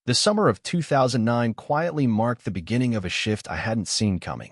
The summer of 2009 quietly marked the beginning of a shift I hadn't seen coming.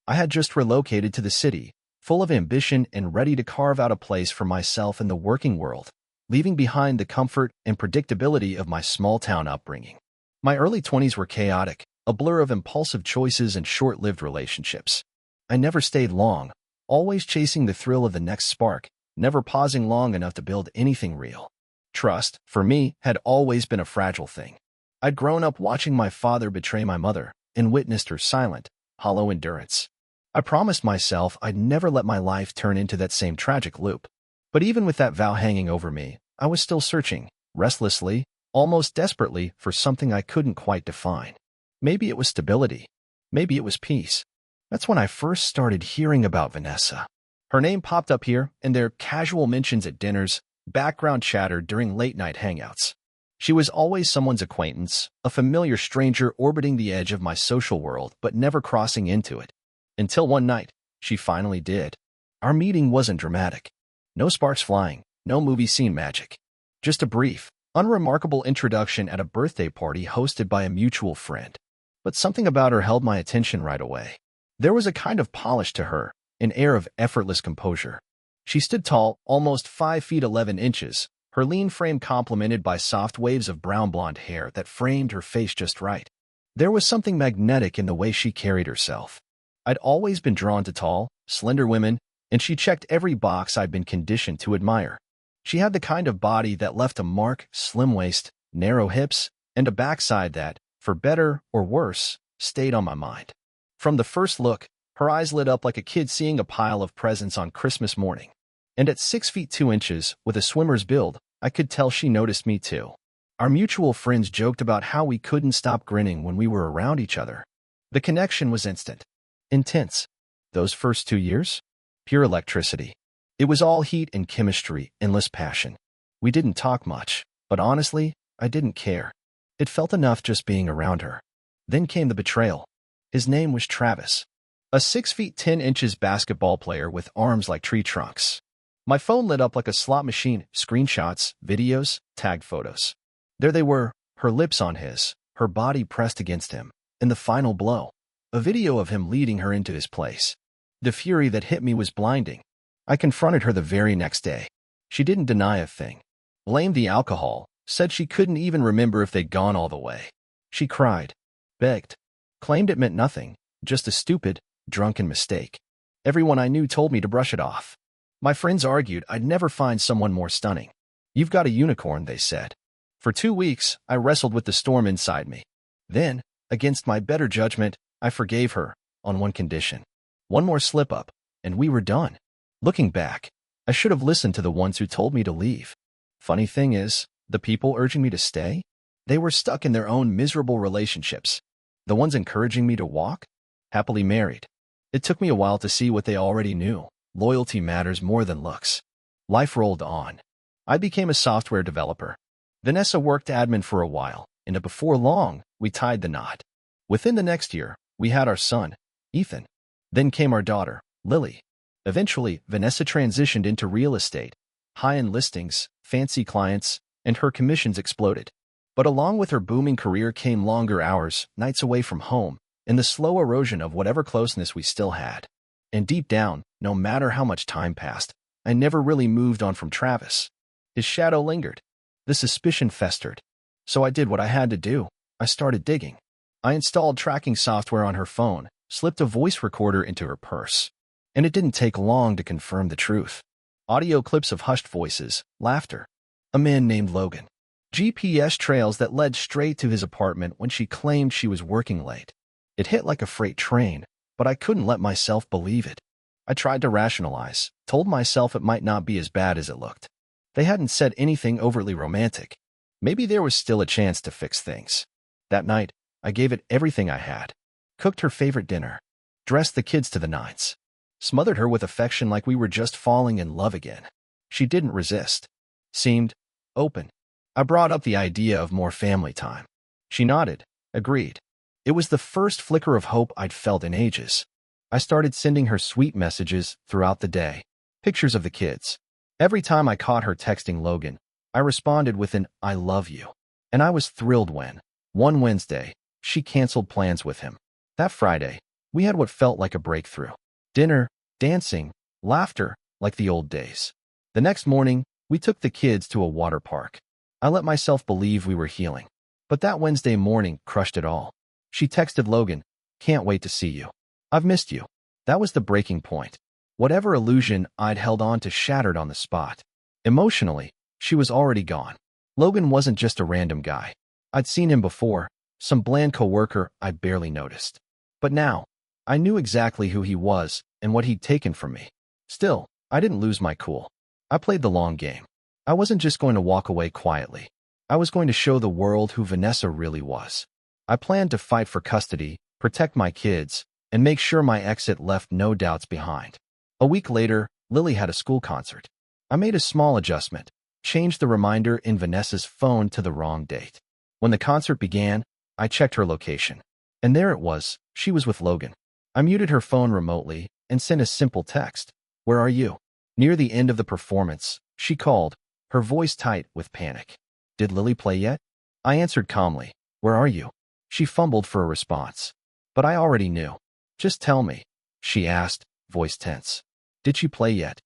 I had just relocated to the city, full of ambition and ready to carve out a place for myself in the working world, leaving behind the comfort and predictability of my small-town upbringing. My early 20s were chaotic, a blur of impulsive choices and short-lived relationships. I never stayed long, always chasing the thrill of the next spark, never pausing long enough to build anything real. Trust, for me, had always been a fragile thing. I'd grown up watching my father betray my mother and witnessed her silent, hollow endurance. I promised myself I'd never let my life turn into that same tragic loop. But even with that vow hanging over me, I was still searching, restlessly, almost desperately, for something I couldn't quite define. Maybe it was stability. Maybe it was peace. That's when I first started hearing about Vanessa. Her name popped up here and there, casual mentions at dinners, background chatter during late-night hangouts. She was always someone's acquaintance, a familiar stranger orbiting the edge of my social world but never crossing into it. Until one night, she finally did. Our meeting wasn't dramatic. No sparks flying, no movie scene magic. Just a brief, unremarkable introduction at a birthday party hosted by a mutual friend. But something about her held my attention right away. There was a kind of polish to her, an air of effortless composure. She stood tall, almost 5 feet 11 inches, her lean frame complemented by soft waves of brown blonde hair that framed her face just right. There was something magnetic in the way she carried herself. I'd always been drawn to tall, slender women, and she checked every box I'd been conditioned to admire. She had the kind of body that left a mark, slim waist, narrow hips, and a backside that, for better or worse, stayed on my mind. From the first look, her eyes lit up like a kid seeing a pile of presents on Christmas morning. And at 6 feet 2 inches, with a swimmer's build, I could tell she noticed me too. Our mutual friends joked about how we couldn't stop grinning when we were around each other. The connection was instant. Intense. Those first 2 years? Pure electricity. It was all heat and chemistry, endless passion. We didn't talk much, but honestly, I didn't care. It felt enough just being around her. Then came the betrayal. His name was Travis. A 6 feet 10 inches basketball player with arms like tree trunks. My phone lit up like a slot machine, screenshots, videos, tagged photos. There they were, her lips on his, her body pressed against him, in the final blow. A video of him leading her into his place. The fury that hit me was blinding. I confronted her the very next day. She didn't deny a thing. Blamed the alcohol, said she couldn't even remember if they'd gone all the way. She cried, begged, claimed it meant nothing, just a stupid, drunken mistake. Everyone I knew told me to brush it off. My friends argued I'd never find someone more stunning. You've got a unicorn, they said. For 2 weeks, I wrestled with the storm inside me. Then, against my better judgment, I forgave her, on one condition. One more slip-up, and we were done. Looking back, I should have listened to the ones who told me to leave. Funny thing is, the people urging me to stay? They were stuck in their own miserable relationships. The ones encouraging me to walk? Happily married. It took me a while to see what they already knew. Loyalty matters more than looks. Life rolled on. I became a software developer. Vanessa worked admin for a while, and before long, we tied the knot. Within the next year, we had our son, Ethan. Then came our daughter, Lily. Eventually, Vanessa transitioned into real estate. High-end listings, fancy clients, and her commissions exploded. But along with her booming career came longer hours, nights away from home, and the slow erosion of whatever closeness we still had. And deep down, no matter how much time passed, I never really moved on from Travis. His shadow lingered. The suspicion festered. So I did what I had to do. I started digging. I installed tracking software on her phone, slipped a voice recorder into her purse. And it didn't take long to confirm the truth. Audio clips of hushed voices, laughter. A man named Logan. GPS trails that led straight to his apartment when she claimed she was working late. It hit like a freight train, but I couldn't let myself believe it. I tried to rationalize, told myself it might not be as bad as it looked. They hadn't said anything overtly romantic. Maybe there was still a chance to fix things. That night, I gave it everything I had. Cooked her favorite dinner. Dressed the kids to the nines. Smothered her with affection like we were just falling in love again. She didn't resist. Seemed open. I brought up the idea of more family time. She nodded, agreed. It was the first flicker of hope I'd felt in ages. I started sending her sweet messages throughout the day. Pictures of the kids. Every time I caught her texting Logan, I responded with an "I love you." And I was thrilled when, One Wednesday, she canceled plans with him. That Friday, we had what felt like a breakthrough. Dinner, dancing, laughter, like the old days. The next morning, we took the kids to a water park. I let myself believe we were healing. But that Wednesday morning crushed it all. She texted Logan, "Can't wait to see you. I've missed you." That was the breaking point. Whatever illusion I'd held on to shattered on the spot. Emotionally, she was already gone. Logan wasn't just a random guy. I'd seen him before, some bland coworker I barely noticed. But now, I knew exactly who he was and what he'd taken from me. Still, I didn't lose my cool. I played the long game. I wasn't just going to walk away quietly. I was going to show the world who Vanessa really was. I planned to fight for custody, protect my kids, and make sure my exit left no doubts behind. A week later, Lily had a school concert. I made a small adjustment, changed the reminder in Vanessa's phone to the wrong date. When the concert began, I checked her location. And there it was, she was with Logan. I muted her phone remotely and sent a simple text. "Where are you?" Near the end of the performance, she called, her voice tight with panic. "Did Lily play yet?" I answered calmly, "Where are you?" She fumbled for a response. But I already knew. "Just tell me," she asked, voice tense. "Did she play yet?"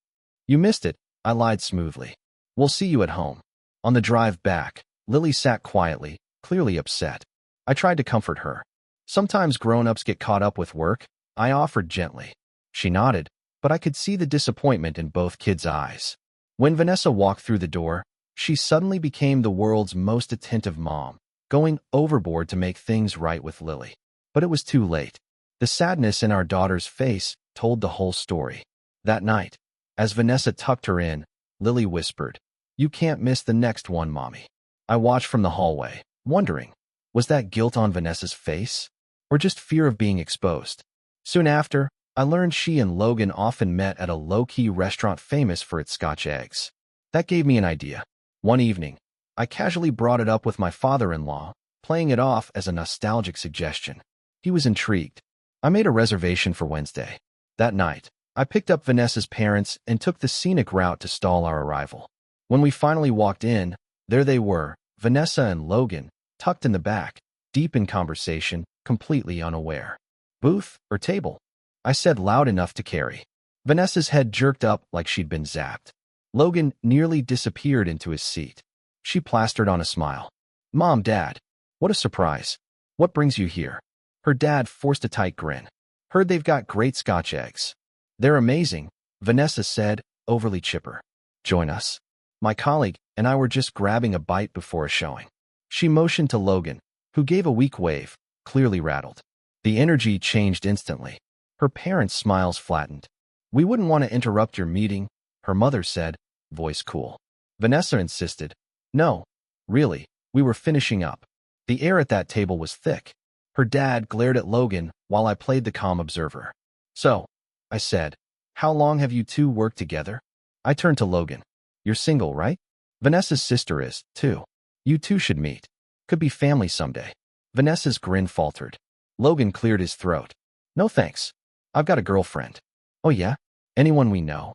"You missed it," I lied smoothly. "We'll see you at home." On the drive back, Lily sat quietly, clearly upset. I tried to comfort her. "Sometimes grown-ups get caught up with work," I offered gently. She nodded, but I could see the disappointment in both kids' eyes. When Vanessa walked through the door, she suddenly became the world's most attentive mom, going overboard to make things right with Lily. But it was too late. The sadness in our daughter's face told the whole story. That night, as Vanessa tucked her in, Lily whispered, "You can't miss the next one, Mommy." I watched from the hallway, wondering, was that guilt on Vanessa's face? Or just fear of being exposed? Soon after, I learned she and Logan often met at a low-key restaurant famous for its Scotch eggs. That gave me an idea. One evening, I casually brought it up with my father-in-law, playing it off as a nostalgic suggestion. He was intrigued. I made a reservation for Wednesday. That night, I picked up Vanessa's parents and took the scenic route to stall our arrival. When we finally walked in, there they were, Vanessa and Logan, tucked in the back, deep in conversation, completely unaware. "Booth or table?" I said loud enough to carry. Vanessa's head jerked up like she'd been zapped. Logan nearly disappeared into his seat. She plastered on a smile. "Mom, Dad, what a surprise. What brings you here?" Her dad forced a tight grin. "Heard they've got great Scotch eggs." "They're amazing," Vanessa said, overly chipper. "Join us." My colleague and I were just grabbing a bite before a showing. She motioned to Logan, who gave a weak wave, clearly rattled. The energy changed instantly. Her parents' smiles flattened. "We wouldn't want to interrupt your meeting," her mother said, voice cool. Vanessa insisted, "No, really, we were finishing up." The air at that table was thick. Her dad glared at Logan while I played the calm observer. "So," I said, "how long have you two worked together?" I turned to Logan. "You're single, right?" "Vanessa's sister is, too. You two should meet. Could be family someday." Vanessa's grin faltered. Logan cleared his throat. "No thanks. I've got a girlfriend." "Oh yeah? Anyone we know?"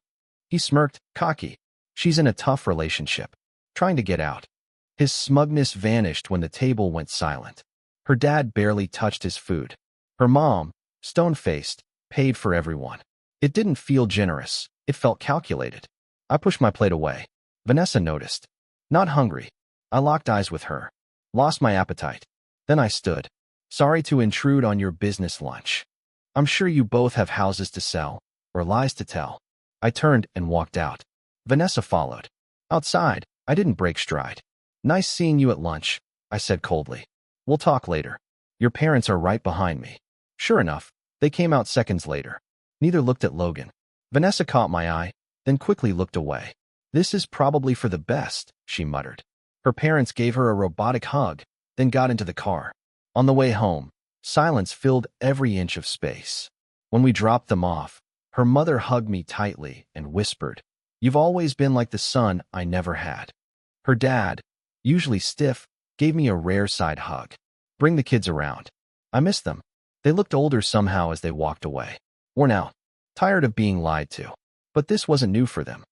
He smirked, cocky. "She's in a tough relationship. Trying to get out." His smugness vanished when the table went silent. Her dad barely touched his food. Her mom, stone-faced, paid for everyone. It didn't feel generous. It felt calculated. I pushed my plate away. Vanessa noticed. "Not hungry." I locked eyes with her. Lost my appetite. Then I stood. "Sorry to intrude on your business lunch. I'm sure you both have houses to sell, or lies to tell." I turned and walked out. Vanessa followed. Outside, I didn't break stride. "Nice seeing you at lunch," I said coldly. "We'll talk later. Your parents are right behind me." Sure enough, they came out seconds later. Neither looked at Logan. Vanessa caught my eye, then quickly looked away. "This is probably for the best," she muttered. Her parents gave her a robotic hug, then got into the car. On the way home, silence filled every inch of space. When we dropped them off, her mother hugged me tightly and whispered, "You've always been like the son I never had." Her dad, usually stiff, gave me a rare side hug. "Bring the kids around. I miss them." They looked older somehow as they walked away. Worn out, tired of being lied to. But this wasn't new for them.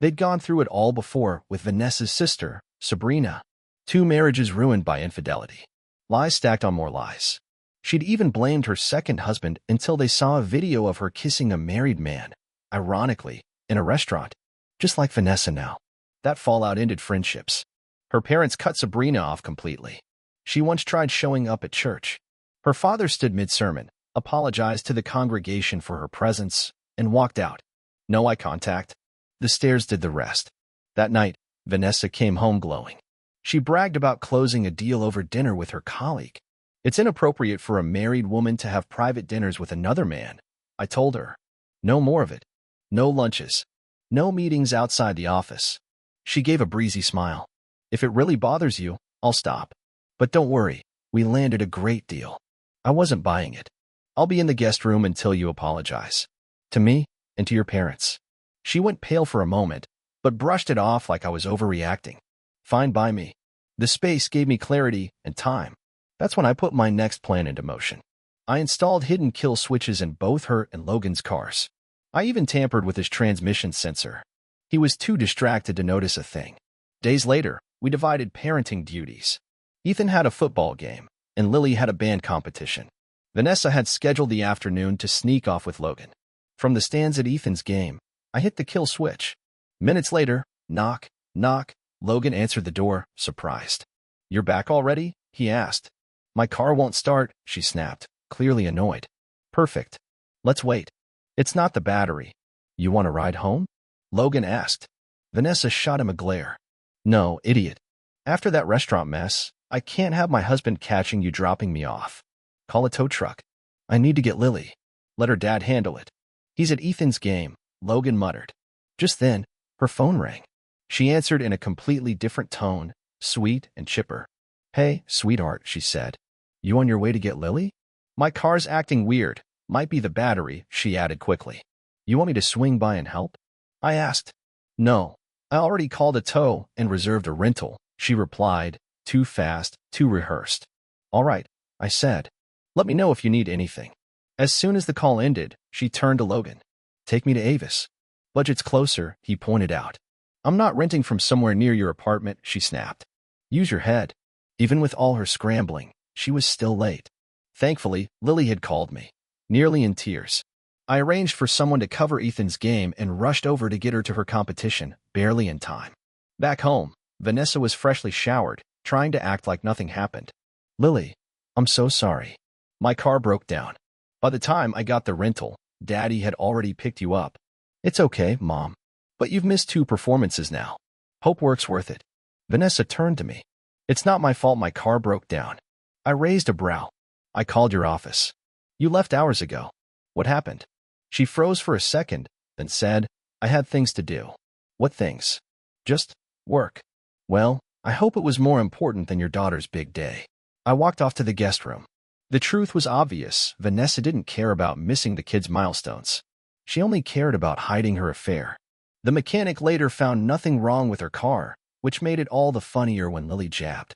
They'd gone through it all before with Vanessa's sister, Sabrina. 2 marriages ruined by infidelity. Lies stacked on more lies. She'd even blamed her second husband until they saw a video of her kissing a married man, ironically, in a restaurant, just like Vanessa now. That fallout ended friendships. Her parents cut Sabrina off completely. She once tried showing up at church. Her father stood mid-sermon, apologized to the congregation for her presence, and walked out. No eye contact. The stares did the rest. That night, Vanessa came home glowing. She bragged about closing a deal over dinner with her colleague. It's inappropriate for a married woman to have private dinners with another man, I told her. No more of it. No lunches. No meetings outside the office. She gave a breezy smile. If it really bothers you, I'll stop. But don't worry, we landed a great deal. I wasn't buying it. I'll be in the guest room until you apologize. To me and to your parents. She went pale for a moment, but brushed it off like I was overreacting. Fine by me. The space gave me clarity and time. That's when I put my next plan into motion. I installed hidden kill switches in both her and Logan's cars. I even tampered with his transmission sensor. He was too distracted to notice a thing. Days later, we divided parenting duties. Ethan had a football game, and Lily had a band competition. Vanessa had scheduled the afternoon to sneak off with Logan. From the stands at Ethan's game, I hit the kill switch. Minutes later, knock, knock, Logan answered the door, surprised. "You're back already?" he asked. "My car won't start," she snapped, clearly annoyed. "Perfect. Let's wait. It's not the battery. You want to ride home?" Logan asked. Vanessa shot him a glare. "No, idiot. After that restaurant mess, I can't have my husband catching you dropping me off. Call a tow truck. I need to get Lily. Let her dad handle it. He's at Ethan's game," Logan muttered. Just then, her phone rang. She answered in a completely different tone, sweet and chipper. "Hey, sweetheart," she said. "You on your way to get Lily?" "My car's acting weird. Might be the battery," she added quickly. "You want me to swing by and help?" I asked. "No, I already called a tow and reserved a rental," she replied, too fast, too rehearsed. "All right," I said. "Let me know if you need anything." As soon as the call ended, she turned to Logan. "Take me to Avis. Budget's closer," he pointed out. "I'm not renting from somewhere near your apartment," she snapped. "Use your head." Even with all her scrambling, she was still late. Thankfully, Lily had called me, nearly in tears. I arranged for someone to cover Ethan's game and rushed over to get her to her competition, barely in time. Back home, Vanessa was freshly showered, trying to act like nothing happened. "Lily, I'm so sorry. My car broke down. By the time I got the rental, Daddy had already picked you up." "It's okay, Mom. But you've missed 2 performances now. Hope work's worth it." Vanessa turned to me. "It's not my fault my car broke down." I raised a brow. "I called your office. You left hours ago. What happened?" She froze for a second, then said, "I had things to do." "What things?" "Just work." "Well, I hope it was more important than your daughter's big day." I walked off to the guest room. The truth was obvious. Vanessa didn't care about missing the kids' milestones. She only cared about hiding her affair. The mechanic later found nothing wrong with her car, which made it all the funnier when Lily jabbed.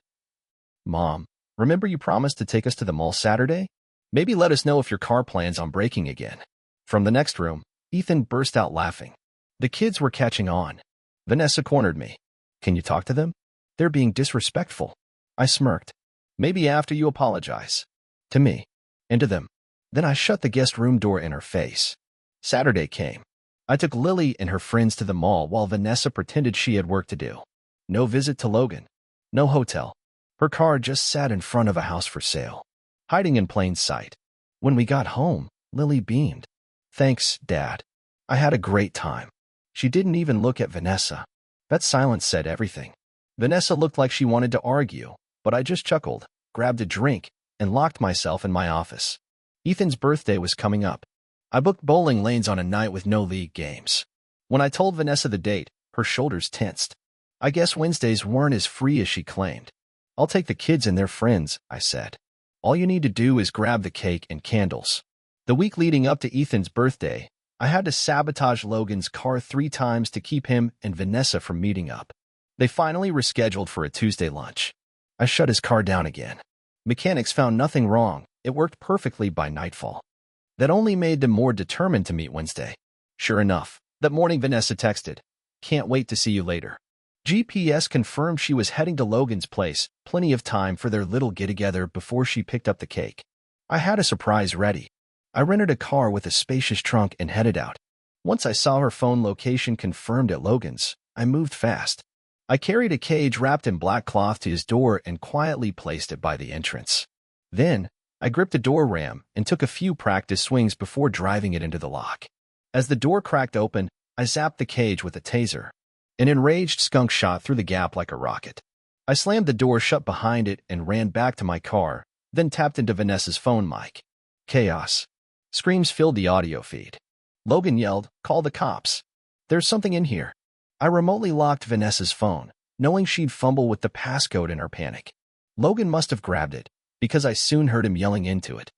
"Mom, remember you promised to take us to the mall Saturday? Maybe let us know if your car plans on breaking again." From the next room, Ethan burst out laughing. The kids were catching on. Vanessa cornered me. "Can you talk to them? They're being disrespectful." I smirked. "Maybe after you apologize." To me. And to them. Then I shut the guest room door in her face. Saturday came. I took Lily and her friends to the mall while Vanessa pretended she had work to do. No visit to Logan. No hotel. Her car just sat in front of a house for sale, hiding in plain sight. When we got home, Lily beamed. "Thanks, Dad. I had a great time." She didn't even look at Vanessa. That silence said everything. Vanessa looked like she wanted to argue, but I just chuckled, grabbed a drink, and locked myself in my office. Ethan's birthday was coming up. I booked bowling lanes on a night with no league games. When I told Vanessa the date, her shoulders tensed. I guess Wednesdays weren't as free as she claimed. "I'll take the kids and their friends," I said. "All you need to do is grab the cake and candles." The week leading up to Ethan's birthday, I had to sabotage Logan's car 3 times to keep him and Vanessa from meeting up. They finally rescheduled for a Tuesday lunch. I shut his car down again. Mechanics found nothing wrong. It worked perfectly by nightfall. That only made them more determined to meet Wednesday. Sure enough, that morning Vanessa texted, "Can't wait to see you later." GPS confirmed she was heading to Logan's place, plenty of time for their little get-together before she picked up the cake. I had a surprise ready. I rented a car with a spacious trunk and headed out. Once I saw her phone location confirmed at Logan's, I moved fast. I carried a cage wrapped in black cloth to his door and quietly placed it by the entrance. Then, I gripped a door ram and took a few practice swings before driving it into the lock. As the door cracked open, I zapped the cage with a taser. An enraged skunk shot through the gap like a rocket. I slammed the door shut behind it and ran back to my car, then tapped into Vanessa's phone mic. Chaos. Screams filled the audio feed. Logan yelled, "Call the cops. There's something in here." I remotely locked Vanessa's phone, knowing she'd fumble with the passcode in her panic. Logan must have grabbed it, because I soon heard him yelling into it.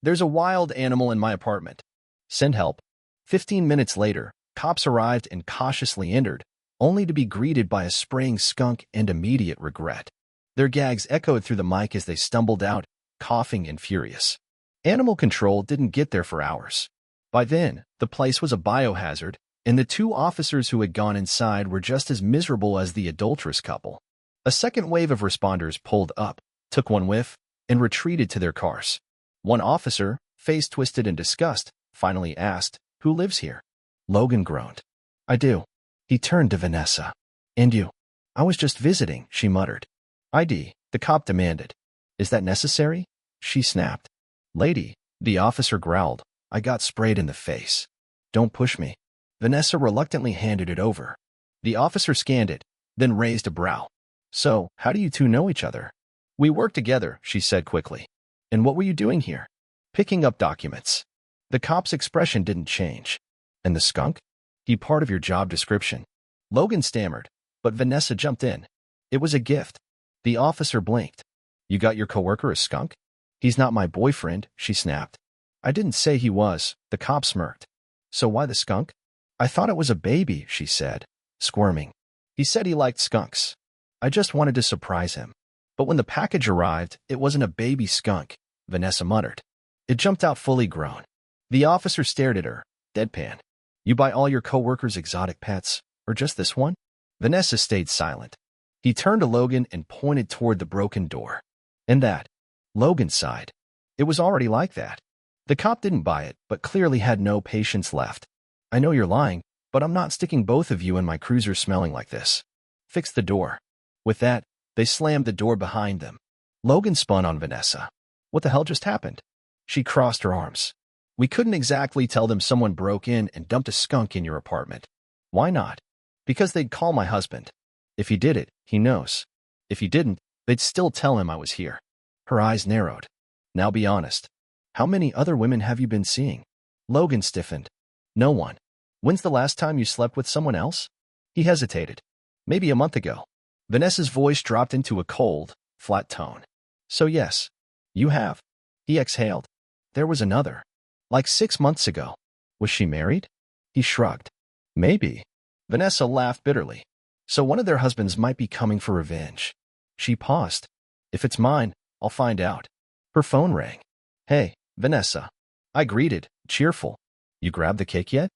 "There's a wild animal in my apartment. Send help." 15 minutes later, cops arrived and cautiously entered, only to be greeted by a spraying skunk and immediate regret. Their gags echoed through the mic as they stumbled out, coughing and furious. Animal control didn't get there for hours. By then, the place was a biohazard, and the two officers who had gone inside were just as miserable as the adulterous couple. A second wave of responders pulled up, took one whiff, and retreated to their cars. One officer, face twisted in disgust, finally asked, "Who lives here?" Logan groaned. "I do." He turned to Vanessa. "And you?" "I was just visiting," she muttered. "ID," the cop demanded. "Is that necessary?" She snapped. "Lady," the officer growled, "I got sprayed in the face. Don't push me." Vanessa reluctantly handed it over. The officer scanned it, then raised a brow. "So, how do you two know each other?" "We work together," she said quickly. "And what were you doing here?" "Picking up documents." The cop's expression didn't change. "And the skunk? He part of your job description?" Logan stammered, but Vanessa jumped in. "It was a gift." The officer blinked. "You got your coworker a skunk?" "He's not my boyfriend," she snapped. "I didn't say he was," the cop smirked. "So why the skunk?" "I thought it was a baby," she said, squirming. "He said he liked skunks. I just wanted to surprise him." But when the package arrived, it wasn't a baby skunk, Vanessa muttered. It jumped out fully grown. The officer stared at her, deadpan. "You buy all your coworkers exotic pets, or just this one?" Vanessa stayed silent. He turned to Logan and pointed toward the broken door. "And that?" Logan sighed. "It was already like that." The cop didn't buy it, but clearly had no patience left. "I know you're lying, but I'm not sticking both of you in my cruiser smelling like this. Fix the door." With that, they slammed the door behind them. Logan spun on Vanessa. "What the hell just happened?" She crossed her arms. "We couldn't exactly tell them someone broke in and dumped a skunk in your apartment." "Why not?" "Because they'd call my husband. If he did it, he knows. If he didn't, they'd still tell him I was here." Her eyes narrowed. "Now be honest. How many other women have you been seeing?" Logan stiffened. "No one." "When's the last time you slept with someone else?" He hesitated. "Maybe a month ago." Vanessa's voice dropped into a cold, flat tone. "So yes, you have." He exhaled. "There was another. Like 6 months ago." "Was she married?" He shrugged. "Maybe." Vanessa laughed bitterly. "So one of their husbands might be coming for revenge." She paused. "If it's mine, I'll find out." Her phone rang. "Hey, Vanessa." I greeted, cheerful. "You grabbed the cake yet?"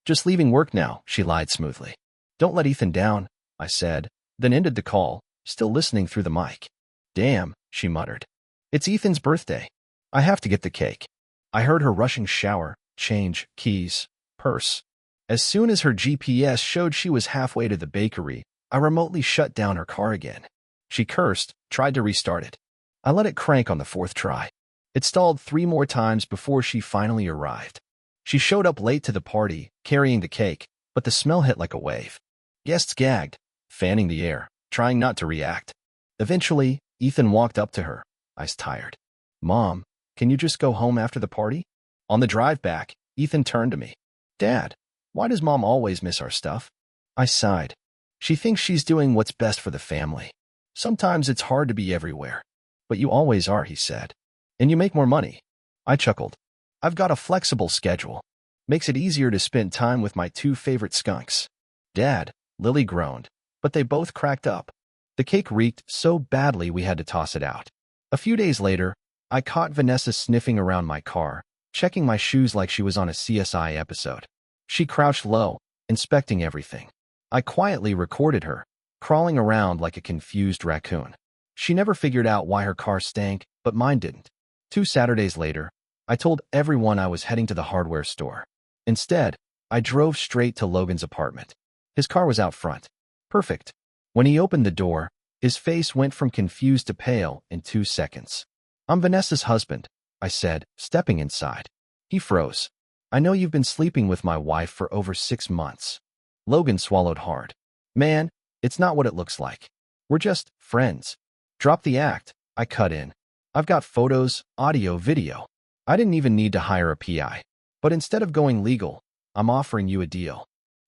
Just leaving work now," she lied smoothly. "Don't let Ethan down," I said, then ended the call, still listening through the mic. "Damn," she muttered. "It's Ethan's birthday. I have to get the cake." I heard her rushing shower, change, keys, purse. As soon as her GPS showed she was halfway to the bakery, I remotely shut down her car again. She cursed, tried to restart it. I let it crank on the 4th try. It stalled 3 more times before she finally arrived. She showed up late to the party, carrying the cake, but the smell hit like a wave. Guests gagged, fanning the air, trying not to react. Eventually, Ethan walked up to her, eyes tired. "Mom, can you just go home after the party?" On the drive back, Ethan turned to me. "Dad, why does Mom always miss our stuff?" I sighed. "She thinks she's doing what's best for the family. Sometimes it's hard to be everywhere. But you always are," he said. "And you make more money." I chuckled. "I've got a flexible schedule. Makes it easier to spend time with my 2 favorite skunks." "Dad," Lily groaned, but they both cracked up. The cake reeked so badly we had to toss it out. A few days later, I caught Vanessa sniffing around my car, checking my shoes like she was on a CSI episode. She crouched low, inspecting everything. I quietly recorded her, crawling around like a confused raccoon. She never figured out why her car stank, but mine didn't. 2 Saturdays later, I told everyone I was heading to the hardware store. Instead, I drove straight to Logan's apartment. His car was out front. Perfect. When he opened the door, his face went from confused to pale in 2 seconds. "I'm Vanessa's husband," I said, stepping inside. He froze. "I know you've been sleeping with my wife for over 6 months." Logan swallowed hard. "Man, it's not what it looks like. We're just friends." "Drop the act," I cut in. "I've got photos, audio, video. I didn't even need to hire a PI. But instead of going legal, I'm offering you a deal."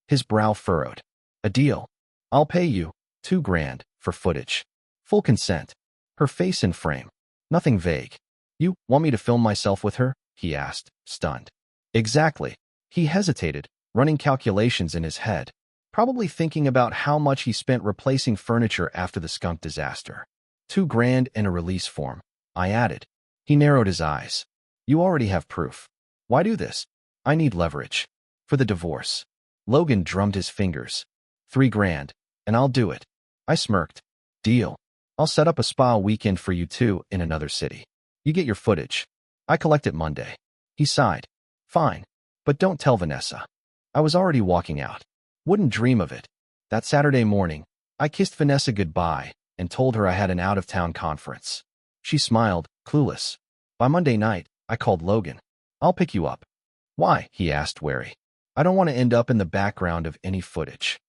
His brow furrowed. "A deal? I'll pay you $2,000 for footage. Full consent. Her face in frame. Nothing vague." "You want me to film myself with her?" he asked, stunned. "Exactly." He hesitated, running calculations in his head, probably thinking about how much he spent replacing furniture after the skunk disaster. $2,000 and a release form, I added. He narrowed his eyes. "You already have proof. Why do this?" "I need leverage. For the divorce." Logan drummed his fingers. $3,000, and I'll do it." I smirked. "Deal. I'll set up a spa weekend for you two in another city. You get your footage. I collect it Monday." He sighed. "Fine. But don't tell Vanessa." I was already walking out. Wouldn't dream of it. That Saturday morning, I kissed Vanessa goodbye and told her I had an out-of-town conference. She smiled, clueless. By Monday night, I called Logan. "I'll pick you up." "Why?" he asked, wary. "I don't want to end up in the background of any footage."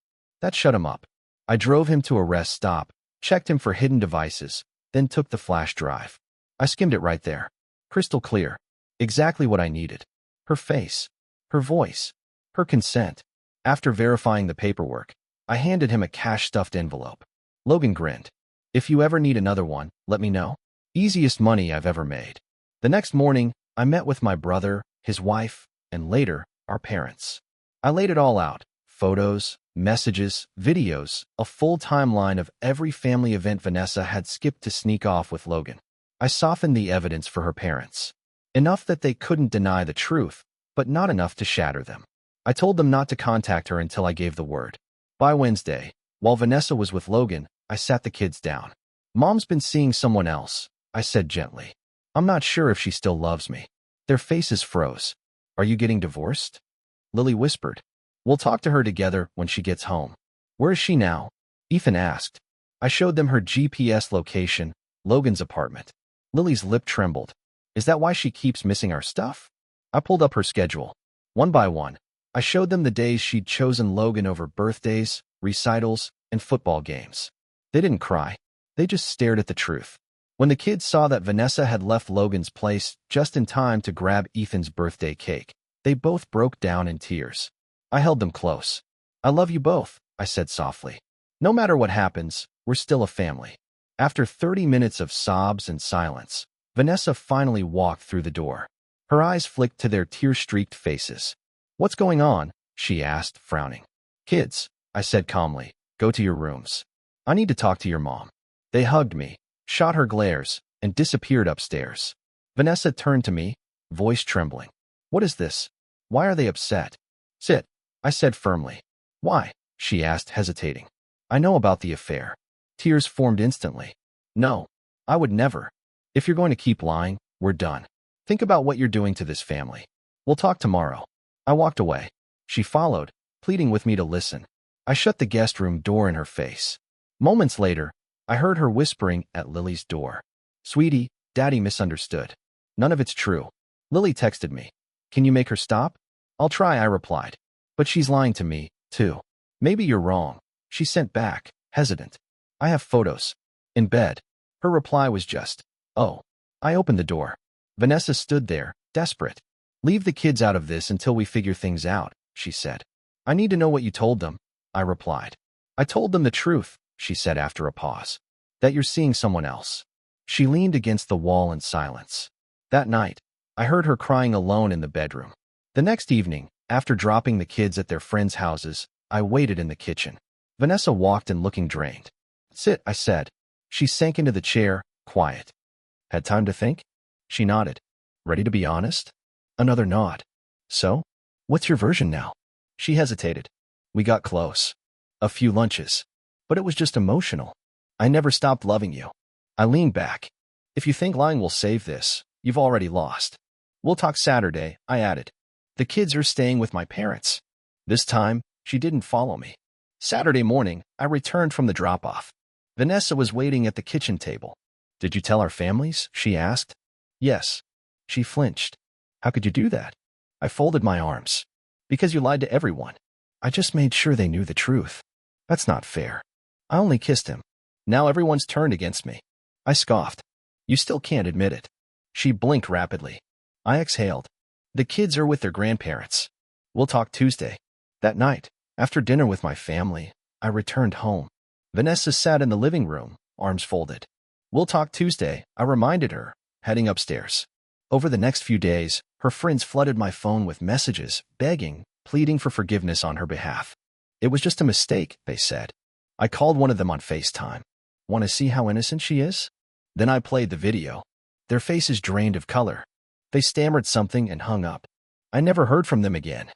That shut him up. I drove him to a rest stop, checked him for hidden devices, then took the flash drive. I skimmed it right there. Crystal clear. Exactly what I needed. Her face. Her voice. Her consent. After verifying the paperwork, I handed him a cash-stuffed envelope. Logan grinned. "If you ever need another one, let me know." Easiest money I've ever made. The next morning, I met with my brother, his wife, and later, our parents. I laid it all out. Photos, messages, videos, a full timeline of every family event Vanessa had skipped to sneak off with Logan. I softened the evidence for her parents. Enough that they couldn't deny the truth, but not enough to shatter them. I told them not to contact her until I gave the word. By Wednesday, while Vanessa was with Logan, I sat the kids down. "Mom's been seeing someone else," I said gently. "I'm not sure if she still loves me." Their faces froze. "Are you getting divorced?" Lily whispered. "We'll talk to her together when she gets home." "Where is she now?" Ethan asked. I showed them her GPS location, Logan's apartment. Lily's lip trembled. "Is that why she keeps missing our stuff?" I pulled up her schedule. One by one, I showed them the days she'd chosen Logan over birthdays, recitals, and football games. They didn't cry. They just stared at the truth. When the kids saw that Vanessa had left Logan's place just in time to grab Ethan's birthday cake, they both broke down in tears. I held them close. "I love you both," I said softly. "No matter what happens, we're still a family." After 30 minutes of sobs and silence, Vanessa finally walked through the door. Her eyes flicked to their tear-streaked faces. "What's going on?" she asked, frowning. "Kids," I said calmly, "go to your rooms. I need to talk to your mom." They hugged me, shot her glares, and disappeared upstairs. Vanessa turned to me, voice trembling. "What is this? Why are they upset?" "Sit," I said firmly. "Why?" she asked, hesitating. "I know about the affair." Tears formed instantly. "No, I would never. If you're going to keep lying, we're done. Think about what you're doing to this family. We'll talk tomorrow." I walked away. She followed, pleading with me to listen. I shut the guest room door in her face. Moments later, I heard her whispering at Lily's door. "Sweetie, Daddy misunderstood. None of it's true." Lily texted me. "Can you make her stop?" "I'll try," I replied. "But she's lying to me, too." "Maybe you're wrong," she sent back, hesitant. "I have photos." In bed. Her reply was just, "Oh." I opened the door. Vanessa stood there, desperate. "Leave the kids out of this until we figure things out," she said. "I need to know what you told them," I replied. "I told them the truth," she said after a pause. "That you're seeing someone else." She leaned against the wall in silence. That night, I heard her crying alone in the bedroom. The next evening, after dropping the kids at their friends' houses, I waited in the kitchen. Vanessa walked in looking drained. "Sit," I said. She sank into the chair, quiet. "Had time to think?" She nodded. "Ready to be honest?" Another nod. "So? What's your version now?" She hesitated. "We got close. A few lunches. But it was just emotional. I never stopped loving you. I leaned back. If you think lying will save this, you've already lost. We'll talk Saturday, I added. The kids are staying with my parents. This time, she didn't follow me. Saturday morning, I returned from the drop-off. Vanessa was waiting at the kitchen table. Did you tell our families? She asked. Yes. She flinched. How could you do that? I folded my arms. Because you lied to everyone. I just made sure they knew the truth. That's not fair. I only kissed him. Now everyone's turned against me. I scoffed. You still can't admit it. She blinked rapidly. I exhaled. The kids are with their grandparents. We'll talk Tuesday. That night, after dinner with my family, I returned home. Vanessa sat in the living room, arms folded. We'll talk Tuesday, I reminded her, heading upstairs. Over the next few days, her friends flooded my phone with messages, begging, pleading for forgiveness on her behalf. It was just a mistake, they said. I called one of them on FaceTime. Want to see how innocent she is? Then I played the video. Their faces drained of color. They stammered something and hung up. I never heard from them again.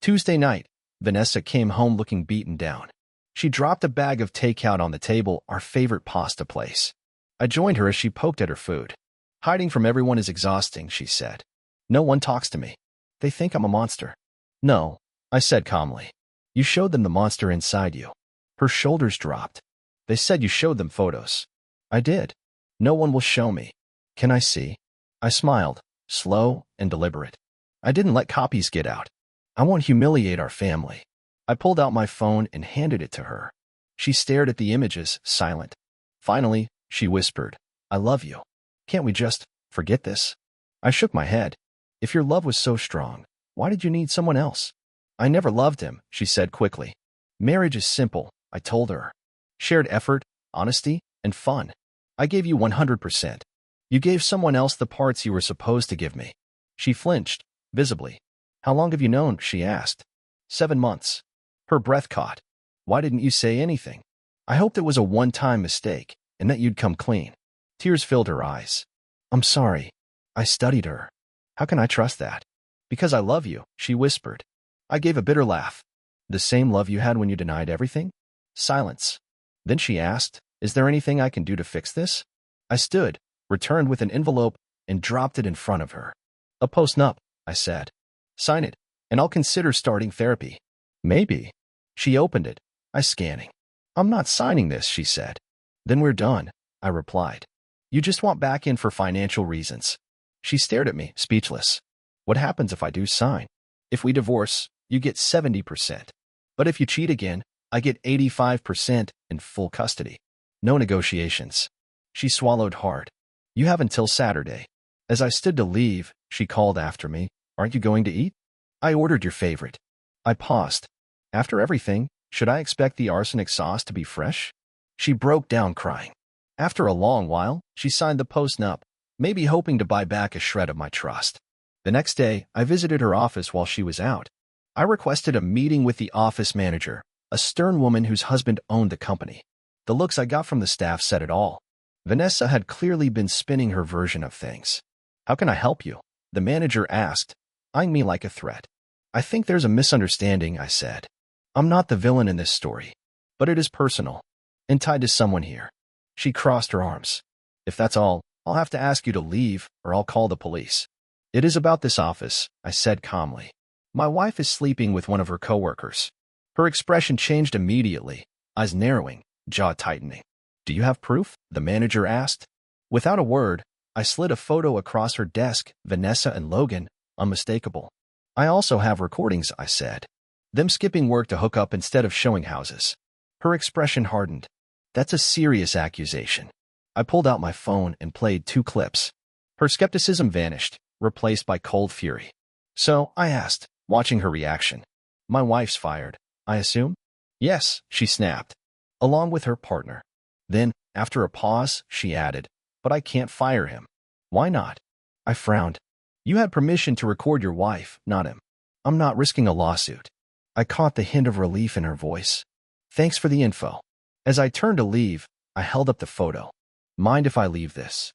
Tuesday night, Vanessa came home looking beaten down. She dropped a bag of takeout on the table, our favorite pasta place. I joined her as she poked at her food. Hiding from everyone is exhausting, she said. No one talks to me. They think I'm a monster. No, I said calmly. You showed them the monster inside you. Her shoulders dropped. They said you showed them photos. I did. No one will show me. Can I see? I smiled, slow and deliberate. I didn't let copies get out. I won't humiliate our family. I pulled out my phone and handed it to her. She stared at the images, silent. Finally, she whispered, I love you. Can't we just forget this? I shook my head. If your love was so strong, why did you need someone else? I never loved him, she said quickly. Marriage is simple, I told her. Shared effort, honesty, and fun. I gave you 100%. You gave someone else the parts you were supposed to give me. She flinched, visibly. How long have you known? She asked. 7 months. Her breath caught. Why didn't you say anything? I hoped it was a one-time mistake, and that you'd come clean. Tears filled her eyes. I'm sorry. I studied her. How can I trust that? Because I love you, she whispered. I gave a bitter laugh. The same love you had when you denied everything? Silence. Then she asked, is there anything I can do to fix this? I stood, returned with an envelope, and dropped it in front of her. A post-nup, I said. Sign it, and I'll consider starting therapy. Maybe. She opened it, I scanning. I'm not signing this, she said. Then we're done, I replied. You just want back in for financial reasons. She stared at me, speechless. What happens if I do sign? If we divorce, you get 70%. But if you cheat again, I get 85% in full custody. No negotiations. She swallowed hard. You have until Saturday. As I stood to leave, she called after me. Aren't you going to eat? I ordered your favorite. I paused. After everything, should I expect the arsenic sauce to be fresh? She broke down crying. After a long while, she signed the post-nup, maybe hoping to buy back a shred of my trust. The next day, I visited her office while she was out. I requested a meeting with the office manager, a stern woman whose husband owned the company. The looks I got from the staff said it all. Vanessa had clearly been spinning her version of things. How can I help you? The manager asked, eyeing me like a threat. I think there's a misunderstanding, I said. I'm not the villain in this story, but it is personal and tied to someone here. She crossed her arms. If that's all, I'll have to ask you to leave or I'll call the police. It is about this office, I said calmly. My wife is sleeping with one of her coworkers. Her expression changed immediately, eyes narrowing, jaw tightening. Do you have proof? The manager asked. Without a word, I slid a photo across her desk, Vanessa and Logan, unmistakable. I also have recordings, I said. Them skipping work to hook up instead of showing houses. Her expression hardened. That's a serious accusation. I pulled out my phone and played 2 clips. Her skepticism vanished, replaced by cold fury. So, I asked, watching her reaction. My wife's fired, I assume? Yes, she snapped, along with her partner. Then, after a pause, she added, but I can't fire him. Why not? I frowned. You had permission to record your wife, not him. I'm not risking a lawsuit. I caught the hint of relief in her voice. Thanks for the info. As I turned to leave, I held up the photo. Mind if I leave this?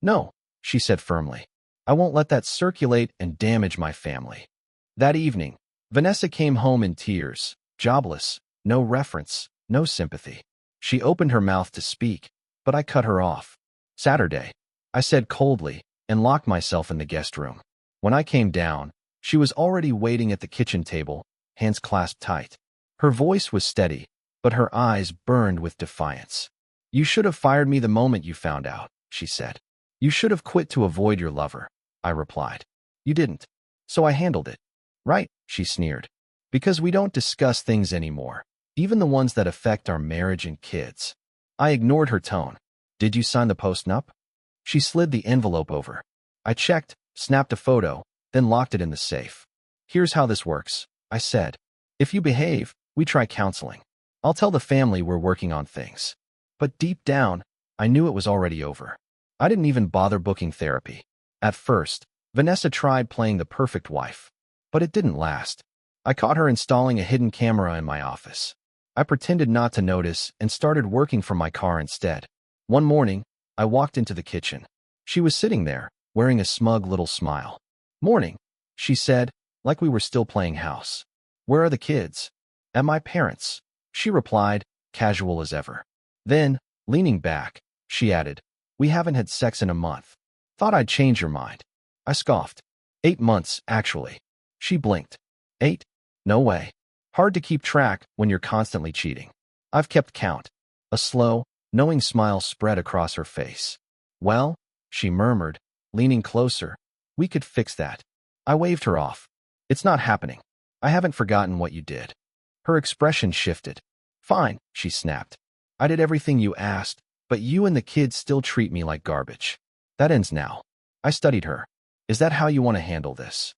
No, she said firmly. I won't let that circulate and damage my family. That evening, Vanessa came home in tears, jobless, no reference, no sympathy. She opened her mouth to speak, but I cut her off. Saturday, I said coldly, and locked myself in the guest room. When I came down, she was already waiting at the kitchen table, hands clasped tight. Her voice was steady, but her eyes burned with defiance. "You should have fired me the moment you found out," she said. "You should have quit to avoid your lover," I replied. "You didn't. So I handled it." "Right," she sneered. "Because we don't discuss things anymore, even the ones that affect our marriage and kids." I ignored her tone. "Did you sign the post-nup?" She slid the envelope over. I checked, snapped a photo, then locked it in the safe. "Here's how this works," I said. "If you behave, we try counseling. I'll tell the family we're working on things." But deep down, I knew it was already over. I didn't even bother booking therapy. At first, Vanessa tried playing the perfect wife, but it didn't last. I caught her installing a hidden camera in my office. I pretended not to notice and started working from my car instead. One morning, I walked into the kitchen. She was sitting there, wearing a smug little smile. "Morning," she said, like we were still playing house. "Where are the kids?" "At my parents'," she replied, casual as ever. Then, leaning back, she added, "We haven't had sex in a month. Thought I'd change your mind." I scoffed. 8 months, actually." She blinked. 8? No way. Hard to keep track when you're constantly cheating. I've kept count. A slow, knowing smile spread across her face. "Well," she murmured, leaning closer, "we could fix that." I waved her off. "It's not happening. I haven't forgotten what you did." Her expression shifted. "Fine," she snapped. "I did everything you asked, but you and the kids still treat me like garbage. That ends now." I studied her. "Is that how you want to handle this?"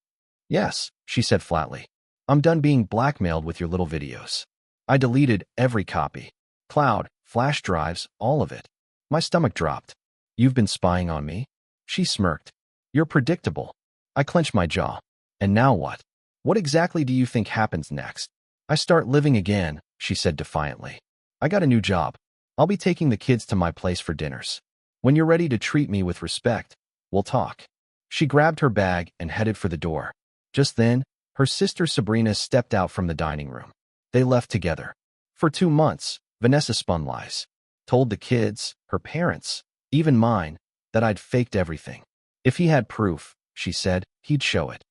"Yes," she said flatly. "I'm done being blackmailed with your little videos." I deleted every copy. Cloud, flash drives, all of it. My stomach dropped. "You've been spying on me?" She smirked. "You're predictable." I clenched my jaw. "And now what? What exactly do you think happens next?" "I start living again," she said defiantly. "I got a new job. I'll be taking the kids to my place for dinners. When you're ready to treat me with respect, we'll talk." She grabbed her bag and headed for the door. Just then, her sister Sabrina stepped out from the dining room. They left together. For 2 months, Vanessa spun lies. Told the kids, her parents, even mine, that I'd faked everything. If he had proof, she said, he'd show it.